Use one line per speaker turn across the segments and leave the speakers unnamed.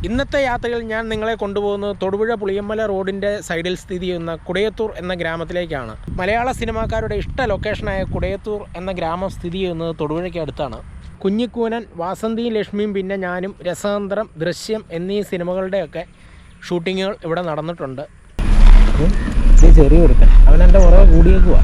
ഇന്നത്തെ യാത്രയിൽ ഞാൻ നിങ്ങളെ കൊണ്ടുപോകുന്നത് തൊടുപുഴ പുളിയമ്മല റോഡിൻ്റെ സൈഡിൽ സ്ഥിതി ചെയ്യുന്ന കുടയത്തൂർ എന്ന ഗ്രാമത്തിലേക്കാണ്. മലയാള സിനിമാക്കാരുടെ ഇഷ്ട ലൊക്കേഷനായ കുടയത്തൂർ എന്ന ഗ്രാമം സ്ഥിതി ചെയ്യുന്നത് തൊടുപുഴയ്ക്ക് അടുത്താണ്. കുഞ്ഞിക്കൂനൻ, വാസന്തിയും ലക്ഷ്മിയും, പിന്നെ ഞാനും, രസതന്ത്രം, ദൃശ്യം എന്നീ സിനിമകളുടെയൊക്കെ ഷൂട്ടിങ്ങുകൾ ഇവിടെ നടന്നിട്ടുണ്ട്. ചെറിയൊരുത്തൻ അവനെൻ്റെ കുറേ കൂടിയേക്കുവാ.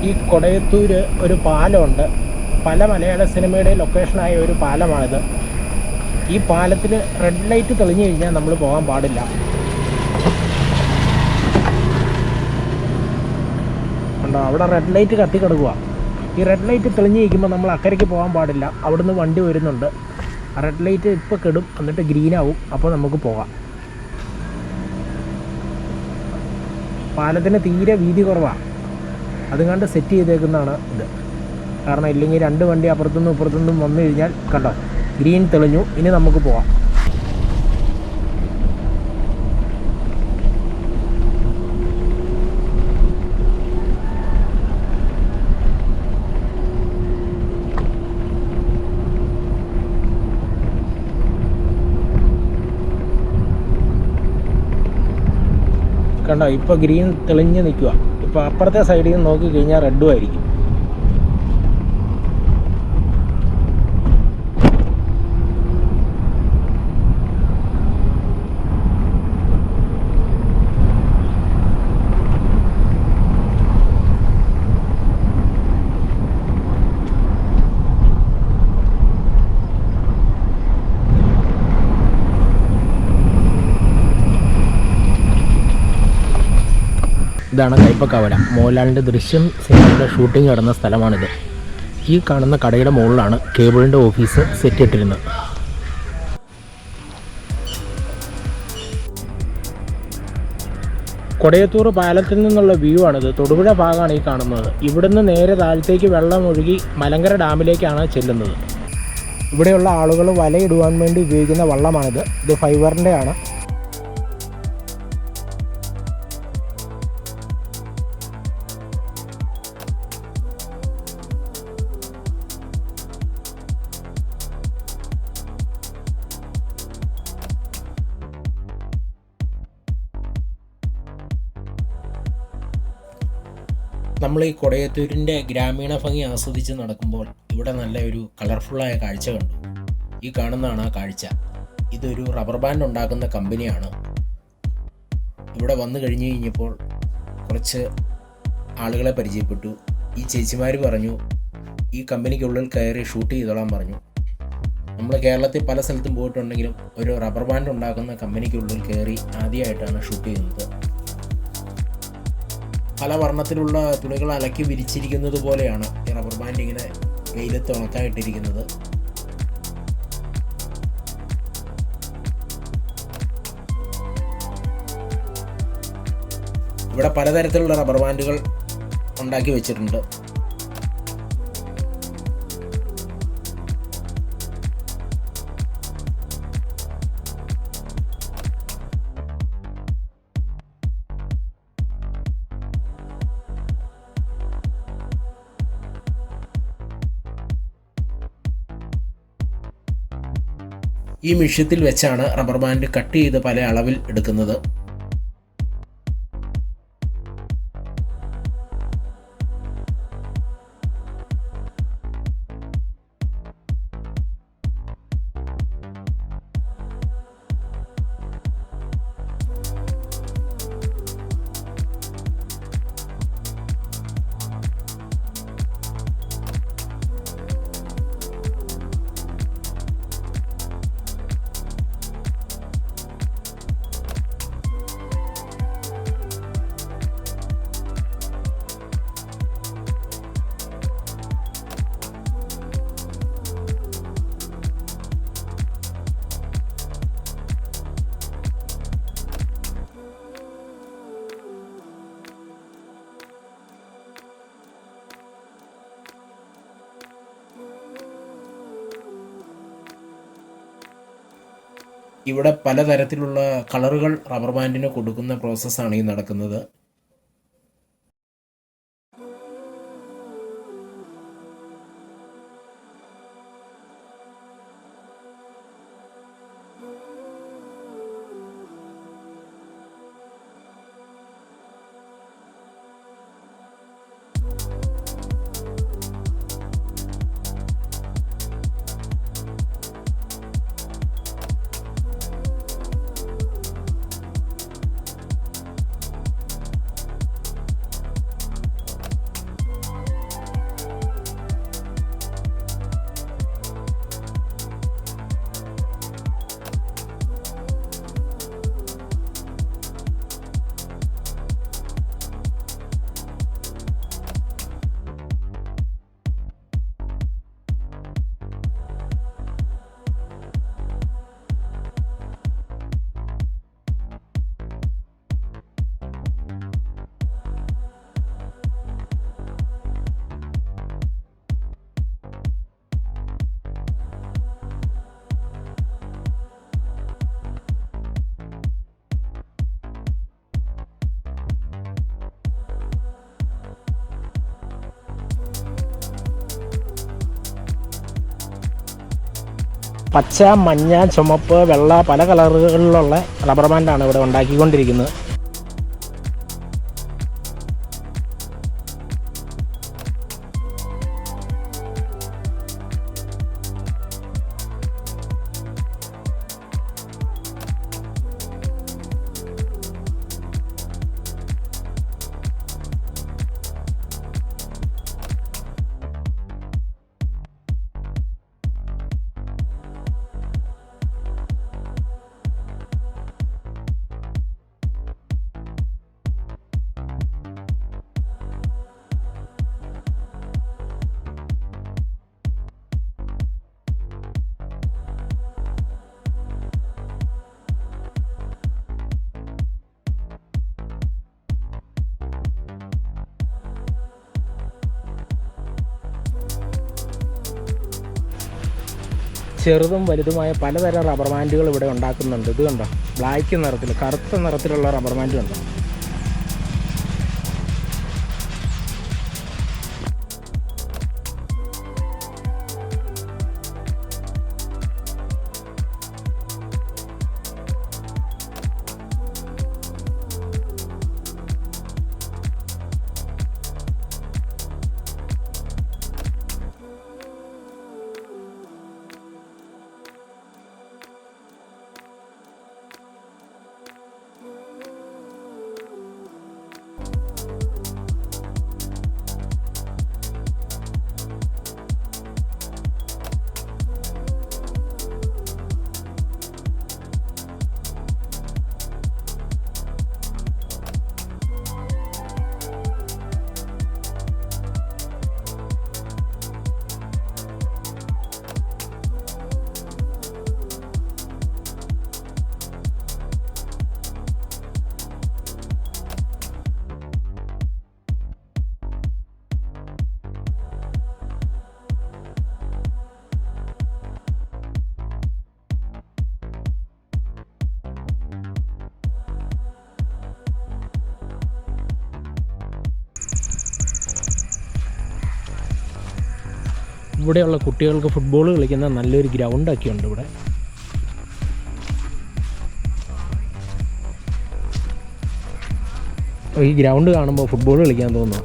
ഈ കൊടയത്തൂർ ഒരു പാലമുണ്ട്. പല മലയാള സിനിമയുടെ ലൊക്കേഷനായ ഒരു പാലമാണിത്. ഈ പാലത്തിൽ റെഡ് ലൈറ്റ് തെളിഞ്ഞു കഴിഞ്ഞാൽ നമ്മൾ പോകാൻ പാടില്ല. ഉണ്ടോ, അവിടെ റെഡ് ലൈറ്റ് കത്തിക്കിടക്കുക. ഈ റെഡ് ലൈറ്റ് തെളിഞ്ഞു കഴിക്കുമ്പോൾ നമ്മൾ അക്കരയ്ക്ക് പോകാൻ പാടില്ല. അവിടുന്ന് വണ്ടി വരുന്നുണ്ട്. റെഡ് ലൈറ്റ് ഇപ്പോൾ കെടും, എന്നിട്ട് ഗ്രീനാവും, അപ്പോൾ നമുക്ക് പോകാം. പാലത്തിന് തീരെ വീതി കുറവാണ്, അതുകൊണ്ട് സെറ്റ് ചെയ്തേക്കുന്നതാണ് ഇത്. കാരണം ഇല്ലെങ്കിൽ രണ്ട് വണ്ടി അപ്പുറത്തുനിന്നും ഇപ്പുറത്തുനിന്നും വന്നു കഴിഞ്ഞാൽ കണ്ടോ ഗ്രീൻ തെളിഞ്ഞു, ഇനി നമുക്ക് പോവാം. കണ്ടോ ഇപ്പോൾ ഗ്രീൻ തെളിഞ്ഞ് നിൽക്കുക. ഇപ്പോൾ അപ്പുറത്തെ സൈഡിൽ നിന്ന് നോക്കിക്കഴിഞ്ഞാൽ റെഡും ആയിരിക്കും. ഇതാണ് കൈപ്പക്കാവല. മോഹൻലാലിൻ്റെ ദൃശ്യം സിനിമയുടെ ഷൂട്ടിംഗ് നടന്ന സ്ഥലമാണിത്. ഈ കാണുന്ന കടയുടെ മുകളിലാണ് കേബിളിൻ്റെ ഓഫീസ് സെറ്റ് ഇട്ടിരുന്നത്. കൊടയത്തൂർ പാലത്തിൽ നിന്നുള്ള വ്യൂ ആണിത്. തൊടുപുഴ ഭാഗമാണ് ഈ കാണുന്നത്. ഇവിടുന്ന് നേരെ താഴത്തേക്ക് വെള്ളം ഒഴുകി മലങ്കര ഡാമിലേക്കാണ് ചെല്ലുന്നത്. ഇവിടെയുള്ള ആളുകൾ വലയിടുവാൻ വേണ്ടി ഉപയോഗിക്കുന്ന വള്ളമാണിത്. ഇത് ഫൈബറിൻ്റെ ആണ്. നമ്മൾ ഈ കൊടയത്തൂരിൻ്റെ ഗ്രാമീണ ഭംഗി ആസ്വദിച്ച് നടക്കുമ്പോൾ ഇവിടെ നല്ല ഒരു കളർഫുള്ളായ കാഴ്ച കണ്ടു. ഈ കാണുന്നതാണ് ആ കാഴ്ച. ഇതൊരു റബ്ബർ ബാൻഡ് ഉണ്ടാക്കുന്ന കമ്പനിയാണ്. ഇവിടെ വന്നു കഴിഞ്ഞപ്പോൾ കുറച്ച് ആളുകളെ പരിചയപ്പെട്ടു. ഈ ചേച്ചിമാർ പറഞ്ഞു ഈ കമ്പനിക്കുള്ളിൽ കയറി ഷൂട്ട് ചെയ്തോളാൻ പറഞ്ഞു. നമ്മൾ കേരളത്തിൽ പല സ്ഥലത്തും പോയിട്ടുണ്ടെങ്കിലും ഒരു റബ്ബർ ബാൻഡ് ഉണ്ടാക്കുന്ന കമ്പനിക്കുള്ളിൽ കയറി ആദ്യമായിട്ടാണ് ഷൂട്ട് ചെയ്യുന്നത്. പല വർണ്ണത്തിലുള്ള തുണികൾ അലക്കി വിരിച്ചിരിക്കുന്നത് പോലെയാണ് ഈ റബ്ബർ ബാൻഡ് ഇങ്ങനെ വെയിലത്ത് ഉണക്കായിട്ടിരിക്കുന്നത്. ഇവിടെ പലതരത്തിലുള്ള റബ്ബർ ബാൻഡുകൾ ഉണ്ടാക്കി വെച്ചിട്ടുണ്ട്. ഈ മെഷീനിൽ വെച്ചാണ് റബ്ബർ ബാൻഡ് കട്ട് ചെയ്ത് പല അളവിൽ എടുക്കുന്നത്. ഇവിടെ പലതരത്തിലുള്ള കളറുകൾ റബ്ബർ ബാൻഡിന് കൊടുക്കുന്ന പ്രോസസ്സാണ് ഈ നടക്കുന്നത്. പച്ച, മഞ്ഞ, ചുമപ്പ്, വെള്ള പല കളറുകളിലുള്ള റബ്ബർ ബാൻഡാണ് ഇവിടെ ഉണ്ടാക്കിക്കൊണ്ടിരിക്കുന്നത്. ചെറുതും വലുതുമായ പലതരം റബ്ബർ ബാൻഡുകൾ ഇവിടെ ഉണ്ടാക്കുന്നുണ്ട്. ഇത് കണ്ടോ, ബ്ലാക്ക് നിറത്തിൽ, കറുത്ത നിറത്തിലുള്ള റബ്ബർ ബാൻഡ് കണ്ടോ. ഇവിടെയുള്ള കുട്ടികൾക്ക് ഫുട്ബോൾ കളിക്കുന്ന നല്ലൊരു ഗ്രൗണ്ടൊക്കെ ഉണ്ട് ഇവിടെ. ഈ ഗ്രൗണ്ട് കാണുമ്പോൾ ഫുട്ബോൾ കളിക്കാൻ തോന്നുന്നു.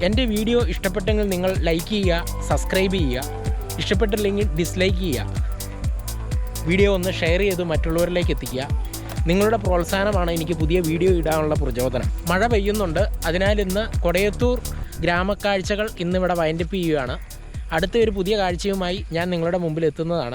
എൻ്റെ വീഡിയോ ഇഷ്ടപ്പെട്ടെങ്കിൽ നിങ്ങൾ ലൈക്ക് ചെയ്യുക, സബ്സ്ക്രൈബ് ചെയ്യുക. ഇഷ്ടപ്പെട്ടില്ലെങ്കിൽ ഡിസ്ലൈക്ക് ചെയ്യുക. വീഡിയോ ഒന്ന് ഷെയർ ചെയ്ത് മറ്റുള്ളവരിലേക്ക് എത്തിക്കുക. നിങ്ങളുടെ പ്രോത്സാഹനമാണ് എനിക്ക് പുതിയ വീഡിയോ ഇടാനുള്ള പ്രചോദനം. മഴ പെയ്യുന്നുണ്ട്, അതിനാൽ ഇന്ന് കൊടയത്തൂർ ഗ്രാമക്കാഴ്ചകൾ ഇന്നിവിടെ വൈൻഡപ്പ് ചെയ്യുകയാണ്. അടുത്ത ഒരു പുതിയ കാഴ്ചയുമായി ഞാൻ നിങ്ങളുടെ മുമ്പിൽ എത്തുന്നതാണ്.